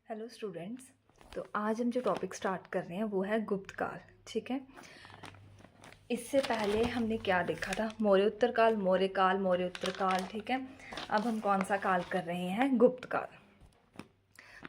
Hello students. तो आज हम जो टॉपिक स्टार्ट कर रहे हैं वो है गुप्त काल। ठीक है, इससे पहले हमने क्या देखा था? मौर्य उत्तर काल, मौर्य काल, मौर्य उत्तर काल। ठीक है, अब हम कौन सा काल कर रहे हैं? गुप्त काल।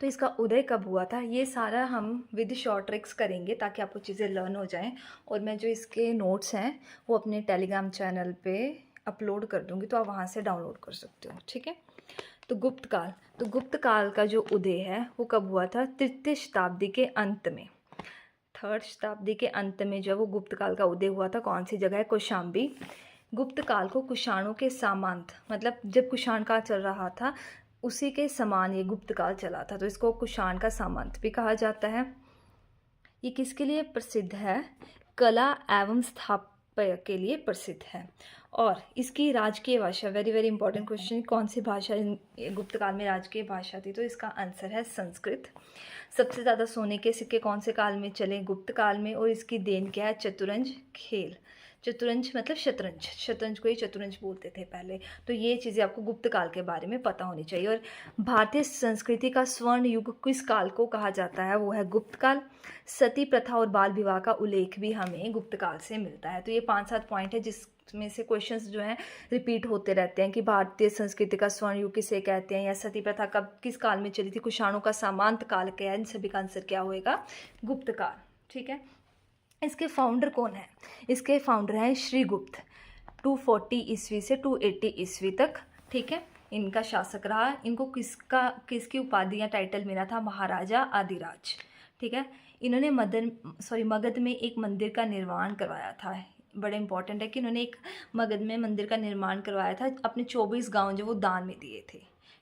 तो इसका उदय कब हुआ था, ये सारा हम विद शॉर्ट ट्रिक्स करेंगे ताकि आपको चीज़ें लर्न हो जाएं। और मैं जो इसके नोट्स हैं वो अपने टेलीग्राम चैनल पे अपलोड कर दूँगी, तो आप वहाँ से डाउनलोड कर सकते हो। ठीक है, तो गुप्त काल, तो गुप्त काल का जो उदय है वो कब हुआ था? तृतीय शताब्दी के अंत में, थर्ड शताब्दी के अंत में जो वो गुप्त काल का उदय हुआ था। कौन सी जगह है? कौशाम्बी। गुप्त काल को कुषाणों के सामंत, मतलब जब कुषाण काल चल रहा था उसी के समान ये गुप्त काल चला था, तो इसको कुषाण का सामंत भी कहा जाता है। ये किसके लिए प्रसिद्ध है? कला एवं स्थापत्य के लिए प्रसिद्ध है। और इसकी राजकीय भाषा, वेरी वेरी इंपॉर्टेंट क्वेश्चन, कौन सी भाषा गुप्त काल में राजकीय भाषा थी? तो इसका आंसर है संस्कृत। सबसे ज़्यादा सोने के सिक्के कौन से काल में चले? गुप्त काल में। और इसकी देन क्या है? चतुरंज खेल। चतुरंज मतलब शतरंज, शतरंज को ही चतुरंज बोलते थे पहले। तो ये चीज़ें आपको गुप्त काल के बारे में पता होनी चाहिए। और भारतीय संस्कृति का स्वर्ण युग किस काल को कहा जाता है? वो है गुप्त काल। सती प्रथा और बाल विवाह का उल्लेख भी हमें गुप्त काल से मिलता है। तो ये 5-7 पॉइंट है जिसमें से क्वेश्चंस जो हैं रिपीट होते रहते हैं कि भारतीय संस्कृति का स्वर्ण युग किसे कहते हैं, या सती प्रथा कब किस काल में चली थी, कुषाणों का सामंत काल क्या है, इन सभी का आंसर क्या होएगा? गुप्त काल। ठीक है, इसके फाउंडर कौन है? इसके फाउंडर हैं श्रीगुप्त, 240 ईस्वी से 280 ईस्वी तक। ठीक है, इनका शासक रहा। इनको किसकी उपाधि या टाइटल मिला था? महाराजा आदिराज। ठीक है, इन्होंने मगध में एक मंदिर का निर्माण करवाया था। बड़े इंपॉर्टेंट है कि इन्होंने एक मगध में मंदिर का निर्माण करवाया था। अपने 24 गांव जो वो दान में दिए थे।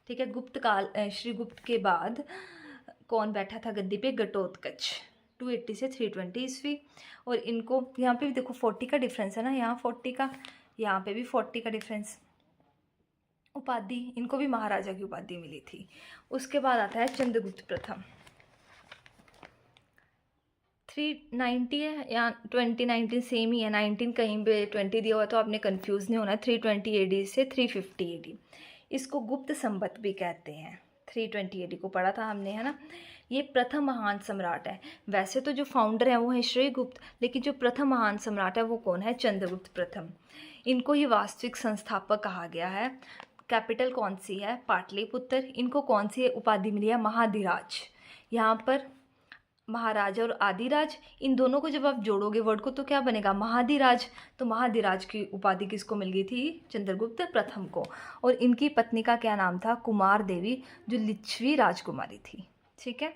ठीक है, गुप्त काल श्रीगुप्त के बाद कौन बैठा था गद्दी पे? घटोत्कच, 280 से 320 ईस्वी। और इनको यहाँ पे भी देखो 40 का डिफरेंस है ना, यहाँ 40 का, यहाँ पे भी 40 का डिफरेंस। उपाधि, इनको भी महाराजा की उपाधि मिली थी। उसके बाद आता है चंद्रगुप्त प्रथम। 390 है या 2019 सेम ही है, 19 कहीं पे 20 दिया हुआ तो आपने कंफ्यूज नहीं होना है। 320 AD से 350 AD, इसको गुप्त संवत भी कहते हैं। 320 AD को पढ़ा था हमने, है ना। ये प्रथम महान सम्राट है। वैसे तो जो फाउंडर है वो है श्रीगुप्त, लेकिन जो प्रथम महान सम्राट है वो कौन है? चंद्रगुप्त प्रथम। इनको ही वास्तविक संस्थापक कहा गया है। कैपिटल कौन सी है? पाटलिपुत्र। इनको कौन सी उपाधि मिली है? महाधिराज। यहाँ पर महाराजा और आदिराज, इन दोनों को जब आप जोड़ोगे वर्ड को तो क्या बनेगा? महाधिराज। तो महाधिराज की उपाधि किसको मिल गई थी? चंद्रगुप्त प्रथम को। और इनकी पत्नी का क्या नाम था? कुमार देवी, जो लिच्छवी राजकुमारी थी। ठीक है,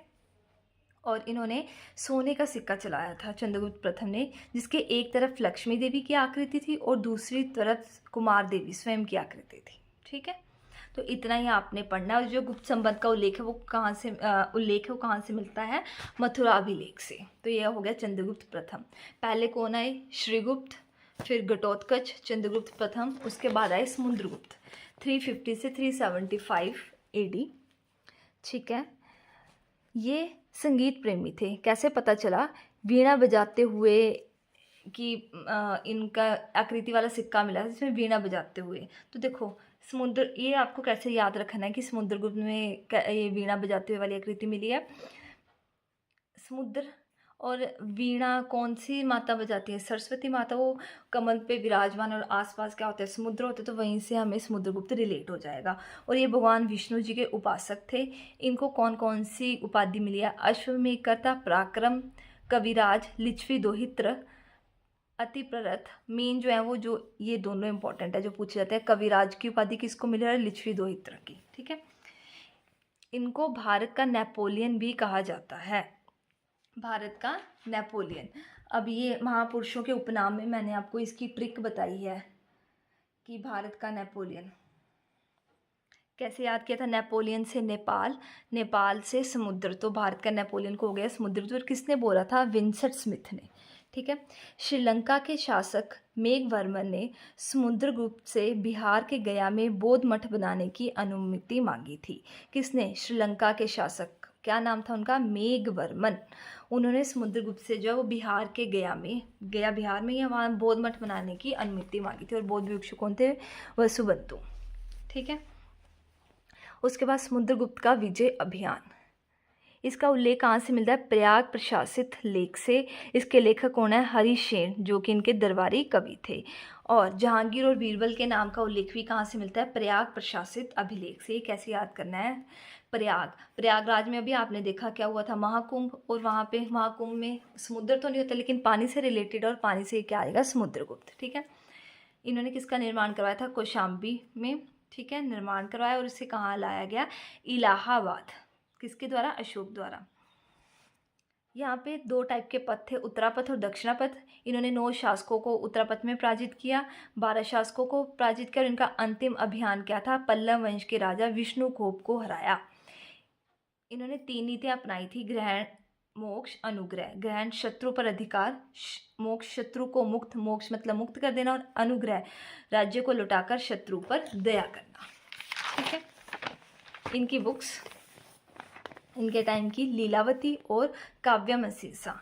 और इन्होंने सोने का सिक्का चलाया था चंद्रगुप्त प्रथम ने, जिसके एक तरफ लक्ष्मी देवी की आकृति थी और दूसरी तरफ कुमार देवी स्वयं की आकृति थी। ठीक है, तो इतना ही आपने पढ़ना है। और जो गुप्त संबंध का उल्लेख है वो कहाँ से मिलता है? मथुरा अभिलेख से। तो यह हो गया चंद्रगुप्त प्रथम। पहले कौन आए? श्रीगुप्त, फिर घटोत्कच, चंद्रगुप्त प्रथम, उसके बाद आए समुद्रगुप्त 350 से 375 AD। ठीक है, ये संगीत प्रेमी थे। कैसे पता चला? वीणा बजाते हुए कि इनका आकृति वाला सिक्का मिला जिसमें वीणा बजाते हुए। तो देखो समुद्र, ये आपको कैसे याद रखना है कि समुद्रगुप्त में ये वीणा बजाते हुए वाली आकृति मिली है। समुद्र और वीणा कौन सी माता बजाती है? सरस्वती माता। वो कमल पे विराजमान और आसपास क्या होता है? समुद्र होते, तो वहीं से हमें समुद्रगुप्त रिलेट हो जाएगा। और ये भगवान विष्णु जी के उपासक थे। इनको कौन कौन सी उपाधि मिली है? अश्वमेधकर्ता, पराक्रम, कविराज, लिच्छवी दोहित्र, अतिप्ररथ। मेन जो है वो जो ये दोनों इंपॉर्टेंट है जो पूछे जाते हैं। कविराज की उपाधि किसको मिली है? लिच्छवी दोहित्र की। ठीक है, इनको भारत का नेपोलियन भी कहा जाता है। भारत का नेपोलियन। अब ये महापुरुषों के उपनाम में मैंने आपको इसकी ट्रिक बताई है कि भारत का नेपोलियन कैसे याद किया था? नेपोलियन से नेपाल, नेपाल से समुद्र, तो भारत का नेपोलियन को हो गया समुद्र। तो किसने बोला था? विंसेंट स्मिथ ने। ठीक है, श्रीलंका के शासक मेघवर्मन ने समुद्रगुप्त से बिहार के गया में बौद्ध मठ बनाने की अनुमति मांगी थी। किसने? श्रीलंका के शासक, क्या नाम था उनका? मेघवर्मन। उन्होंने समुद्रगुप्त से जो बिहार के गया बिहार में या वहाँ बौद्ध मठ बनाने की अनुमति मांगी थी। और बौद्ध भिक्षु कौन थे? वसुबंधु। ठीक है, उसके बाद समुद्रगुप्त का विजय अभियान। इसका उल्लेख कहाँ से मिलता है? प्रयाग प्रशासित लेख से। इसके लेखक कौन है? हरिसेन, जो कि इनके दरबारी कवि थे। और जहांगीर और बीरबल के नाम का उल्लेख भी कहाँ से मिलता है? प्रयाग प्रशासित अभिलेख से। कैसे याद करना है? प्रयागराज में अभी आपने देखा क्या हुआ था? महाकुंभ। और वहाँ पे महाकुंभ में समुद्र तो नहीं होता, लेकिन पानी से रिलेटेड, और पानी से क्या आएगा? समुद्रगुप्त। ठीक है। इन्होंने किसका निर्माण करवाया था? कौशाम्बी में। ठीक है, निर्माण करवाया। और इसे कहाँ लाया गया? इलाहाबाद। किसके द्वारा? अशोक द्वारा। यहाँ पे 2 टाइप के पथ थे, उत्तरापथ और दक्षिणापथ। इन्होंने 9 शासकों को उत्तरापथ में पराजित किया, 12 शासकों को पराजित किया। और इनका अंतिम अभियान क्या था? पल्लव वंश के राजा विष्णुघोप को हराया। इन्होंने 3 नीतियाँ अपनाई थी: ग्रहण, मोक्ष, अनुग्रह। ग्रहण शत्रु पर अधिकार, मोक्ष शत्रु को मुक्त, मोक्ष मतलब मुक्त कर देना, और अनुग्रह राज्य को लौटाकर शत्रु पर दया करना। ठीक है। इनकी बुक्स इनके टाइम की लीलावती और काव्यमसीसा।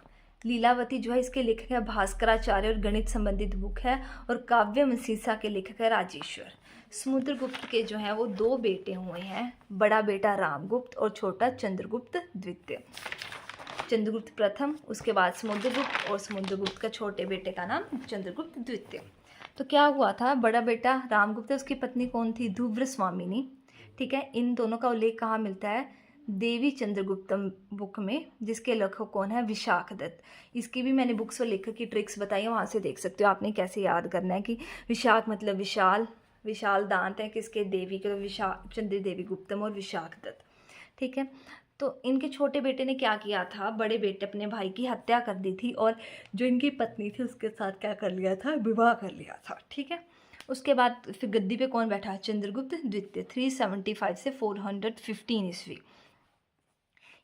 लीलावती जो है इसके लेखक है भास्कराचार्य और गणित संबंधित बुक है, और काव्यमसीसा के लेखक है राजेश्वर। समुद्रगुप्त के जो है वो 2 बेटे हुए हैं, बड़ा बेटा रामगुप्त और छोटा चंद्रगुप्त द्वितीय। चंद्रगुप्त प्रथम, उसके बाद समुद्रगुप्त, और समुद्रगुप्त का छोटे बेटे का नाम चंद्रगुप्त द्वितीय। तो क्या हुआ था? बड़ा बेटा रामगुप्त, उसकी पत्नी कौन थी? धुव्र स्वामिनी। ठीक है। इन दोनों का उल्लेख कहाँ मिलता है? देवी चंद्रगुप्तम बुक में, जिसके लेखक कौन है? विशाख दत्त। इसकी भी मैंने बुक्स और लेखक की ट्रिक्स बताई है, वहाँ से देख सकते हो आपने कैसे याद करना है कि विशाख मतलब विशाल, विशाल दांत है किसके? देवी के, विशाख चंद्र देवी गुप्तम और विशाख दत्त। ठीक है। तो इनके छोटे बेटे ने क्या किया था? बड़े बेटे अपने भाई की हत्या कर दी थी, और जो इनकी पत्नी थी उसके साथ क्या कर लिया था? विवाह कर लिया था। ठीक है। उसके बाद फिर गद्दी पे कौन बैठा? चंद्रगुप्त द्वितीय, 375 से 415 ईस्वी।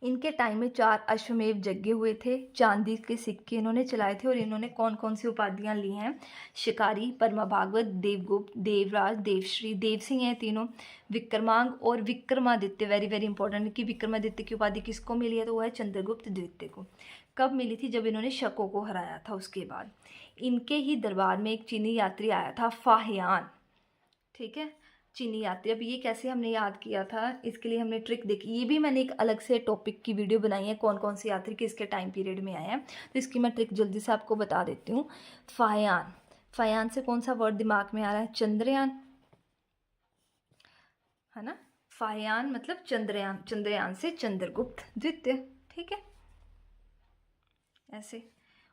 इनके टाइम में 4 अश्वमेध यज्ञ हुए थे, चांदी के सिक्के इन्होंने चलाए थे। और इन्होंने कौन कौन सी उपाधियां ली हैं? शिकारी, परमा भागवत, देवगुप्त, देवराज, देवश्री, देवसिंह हैं तीनों, विक्रमांग और विक्रमादित्य। वेरी वेरी इंपॉर्टेंट कि विक्रमादित्य की उपाधि किसको मिली है? तो वो है चंद्रगुप्त द्वितीय को। कब मिली थी? जब इन्होंने शकों को हराया था। उसके बाद इनके ही दरबार में एक चीनी यात्री आया था, फाहियान। ठीक है, चीनी यात्री। अब ये कैसे हमने याद किया था, इसके लिए हमने ट्रिक देखी। ये भी मैंने एक अलग से टॉपिक की वीडियो बनाई है, कौन कौन से यात्री किसके टाइम पीरियड में आए हैं, तो इसकी मैं ट्रिक जल्दी से आपको बता देती हूँ। फायान, फायान से कौन सा वर्ड दिमाग में आ रहा है? चंद्रयान, है ना। फायान मतलब चंद्रयान, चंद्रयान से चंद्रगुप्त द्वितीय। ठीक है, ऐसे।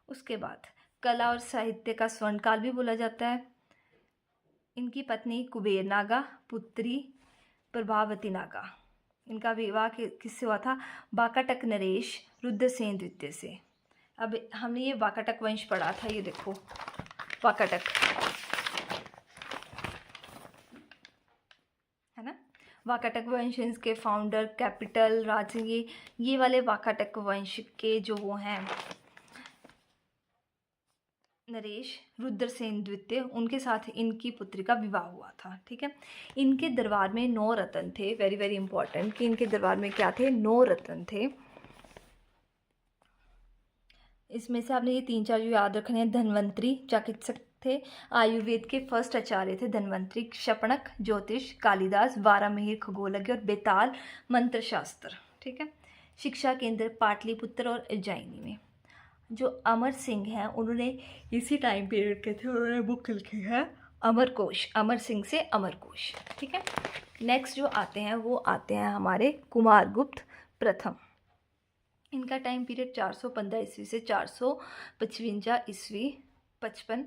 उसके बाद कला और साहित्य का स्वर्णकाल भी बोला जाता है। इनकी पत्नी कुबेर नागा, पुत्री प्रभावती नागा। इनका विवाह किससे हुआ था? वाकाटक नरेश रुद्रसेन द्वितीय से। अब हमने ये वाकाटक वंश पढ़ा था, ये देखो वाकाटक, है ना। वाकाटक वंश के फाउंडर, कैपिटल, राज, ये वाले वाकाटक वंश के जो वो हैं नरेश रुद्रसेन द्वितीय, उनके साथ इनकी पुत्री का विवाह हुआ था। ठीक है। इनके दरबार में 9 रत्न थे। वेरी वेरी इंपॉर्टेंट कि इनके दरबार में क्या थे? 9 रत्न थे। इसमें से आपने ये 3-4 जो याद रखने हैं। धन्वंतरी चिकित्सक थे, आयुर्वेद के फर्स्ट आचार्य थे धन्वंतरी, शपणक ज्योतिष, कालिदास बारामिहिर खगोलज्ञ, और बेताल मंत्र शास्त्र। ठीक है। शिक्षा केंद्र पाटलिपुत्र और उज्जैनी में। जो अमर सिंह हैं उन्होंने इसी टाइम पीरियड के थे, उन्होंने बुक लिखी है अमरकोश, अमर सिंह से अमरकोश। ठीक है। नेक्स्ट जो आते हैं वो आते हैं हमारे कुमारगुप्त प्रथम। इनका टाइम पीरियड 415 ईस्वी से 455 ईस्वी 55।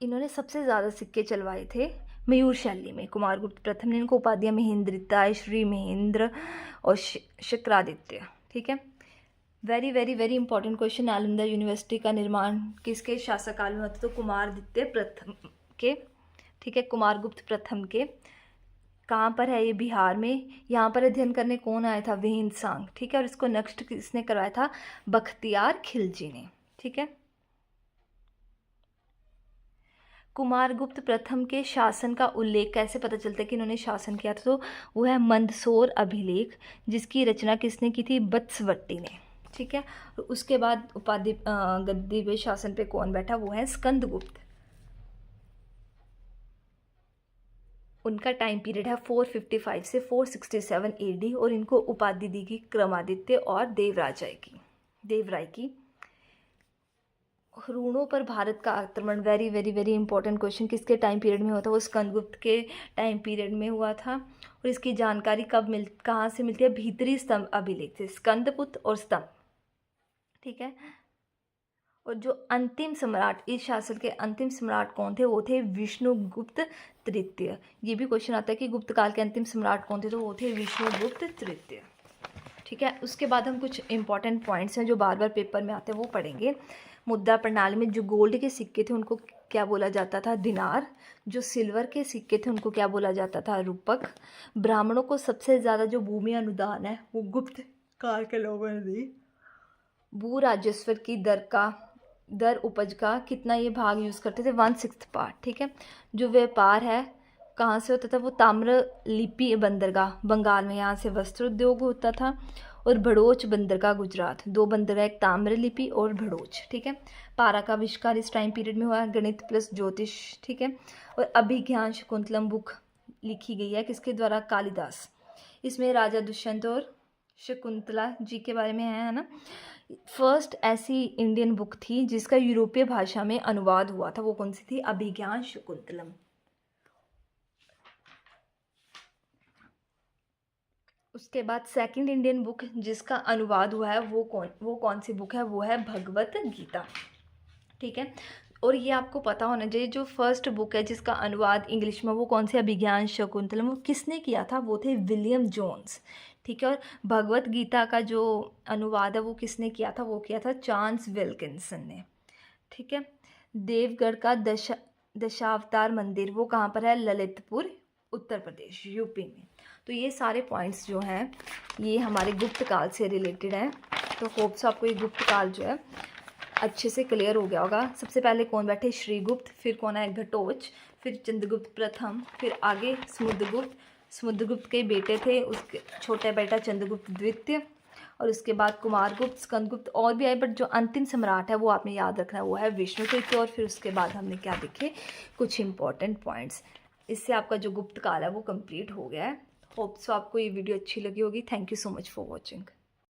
इन्होंने सबसे ज़्यादा सिक्के चलवाए थे मयूर शैली में। कुमारगुप्त प्रथम ने इनको उपाधियाँ महेंद्रिता, श्री महेंद्र और शुक्रादित्य। ठीक है। Very very very important question. Nalanda university का निर्माण किसके शासकाल में होता? तो कुमारदित्य प्रथम के। ठीक है, कुमारगुप्त प्रथम के। कहाँ पर है ये? बिहार में। यहाँ पर अध्ययन करने कौन आया था? वेहिन सांग। ठीक है। और इसको नेक्स्ट किसने करवाया था? बख्तियार खिलजी ने। ठीक है। कुमारगुप्त प्रथम के शासन का उल्लेख कैसे पता चलता है कि इन्होंने शासन किया था? तो वो है मंदसौर अभिलेख, जिसकी रचना किसने की थी? बत्सवट्टी ने। ठीक है। उसके बाद उपाधि गद्दी पे शासन पे कौन बैठा? वो है स्कंदगुप्त। उनका टाइम पीरियड है 455 से 467 AD और इनको उपाधि दी गई क्रमादित्य और देवराय की। हरूणों पर भारत का आक्रमण, very very very important question, किसके टाइम पीरियड में हुआ था? वो स्कंदगुप्त के टाइम पीरियड में हुआ था। और इसकी जानकारी कहाँ से मिलती है? भीतरी स्तंभ अभिलेख से, स्कंदगुप्त और स्तंभ, ठीक है। और जो अंतिम सम्राट, इस शासन के अंतिम सम्राट कौन थे? वो थे विष्णुगुप्त तृतीय। ये भी क्वेश्चन आता है कि गुप्त काल के अंतिम सम्राट कौन थे, तो वो थे विष्णुगुप्त तृतीय, ठीक है। उसके बाद हम कुछ इंपॉर्टेंट पॉइंट्स हैं जो बार बार पेपर में आते हैं वो पढ़ेंगे। मुद्रा प्रणाली में जो गोल्ड के सिक्के थे उनको क्या बोला जाता था? दिनार। जो सिल्वर के सिक्के थे उनको क्या बोला जाता था? रूपक। ब्राह्मणों को सबसे ज़्यादा जो भूमि अनुदान है वो गुप्त काल के लोगों ने दी। भू राजस्व की दर उपज का कितना ये भाग यूज़ करते थे? 1/6 पार्ट, ठीक है। जो व्यापार है कहाँ से होता था? वो ताम्र लिपि बंदरगाह बंगाल में, यहाँ से वस्त्र उद्योग होता था। और भड़ोच बंदरगाह गुजरात, 2 बंदरगाह, एक ताम्र लिपि और भड़ोच, ठीक है। पारा का आविष्कार इस टाइम पीरियड में हुआ, गणित प्लस ज्योतिष, ठीक है। और अभिज्ञान शकुंतलम बुक लिखी गई है किसके द्वारा? कालिदास। इसमें राजा दुष्यंत और शकुंतला जी के बारे में है ना। फर्स्ट ऐसी इंडियन बुक थी जिसका यूरोपीय भाषा में अनुवाद हुआ था, वो कौन सी थी? अभिज्ञान शकुंतलम। उसके बाद सेकंड इंडियन बुक जिसका अनुवाद हुआ है वो कौन सी बुक है? वो है भगवत गीता, ठीक है। और ये आपको पता होना चाहिए, जो फर्स्ट बुक है जिसका अनुवाद इंग्लिश में, वो कौन सी? अभिज्ञान शकुंतलम। वो किसने किया था? वो थे विलियम जोन्स, ठीक है। और भगवत गीता का जो अनुवाद है वो किसने किया था? वो किया था चार्ल्स विल्किंसन ने, ठीक है। देवगढ़ का दशावतार मंदिर वो कहाँ पर है? ललितपुर, उत्तर प्रदेश, यूपी में। तो ये सारे पॉइंट्स जो हैं ये हमारे गुप्त काल से रिलेटेड हैं। तो होप्स आपको ये गुप्त काल जो है अच्छे से क्लियर हो गया होगा। सबसे पहले कौन बैठे? श्रीगुप्त, फिर कौन है? घटोच, फिर चंद्रगुप्त प्रथम, फिर आगे समुद्रगुप्त के बेटे थे, उसके छोटा बेटा चंद्रगुप्त द्वितीय, और उसके बाद कुमारगुप्त, स्कंदगुप्त और भी आए, बट जो अंतिम सम्राट है वो आपने याद रखना है वो है विष्णु तृतीय। और फिर उसके बाद हमने क्या देखे? कुछ इंपॉर्टेंट पॉइंट्स। इससे आपका जो गुप्त काल है वो कंप्लीट हो गया है। होप सो आपको ये वीडियो अच्छी लगी होगी। Thank you so much for watching.